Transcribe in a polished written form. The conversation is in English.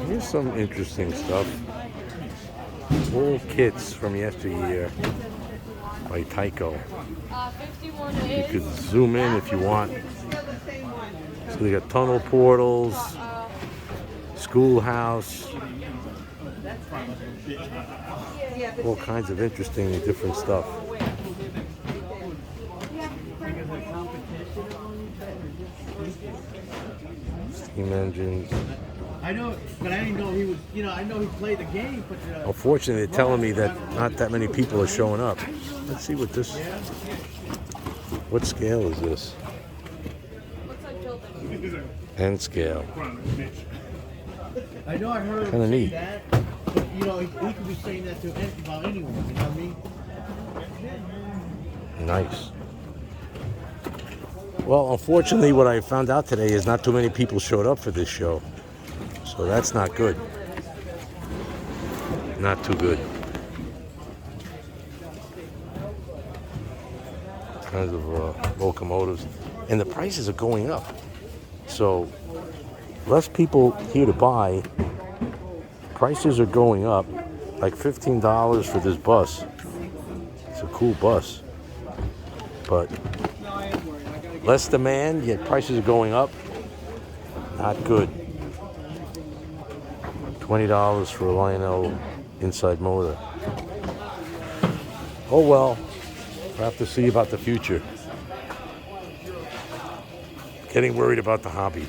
Here's some interesting stuff. Old kits from yesteryear by Tyco. You could zoom in if you want. So they got tunnel portals, schoolhouse, all kinds of interesting different stuff. Steam engines. I know, but I didn't know he was, I know he played the game, but... Unfortunately, they're telling me that not that many people are showing up. Let's see what this... What scale is this? N scale. I know I heard Kind of neat. That, but, he could be saying that to about anyone, you know what I mean? Nice. Well, unfortunately, what I found out today is not too many people showed up for this show. So that's not good. Not too good. Kinds of locomotives. And the prices are going up. So less people here to buy. Prices are going up. Like $15 for this bus. It's a cool bus. But less demand, yet prices are going up. Not good. $20 for a Lionel inside motor. Oh well, we'll have to see about the future. Getting worried about the hobby.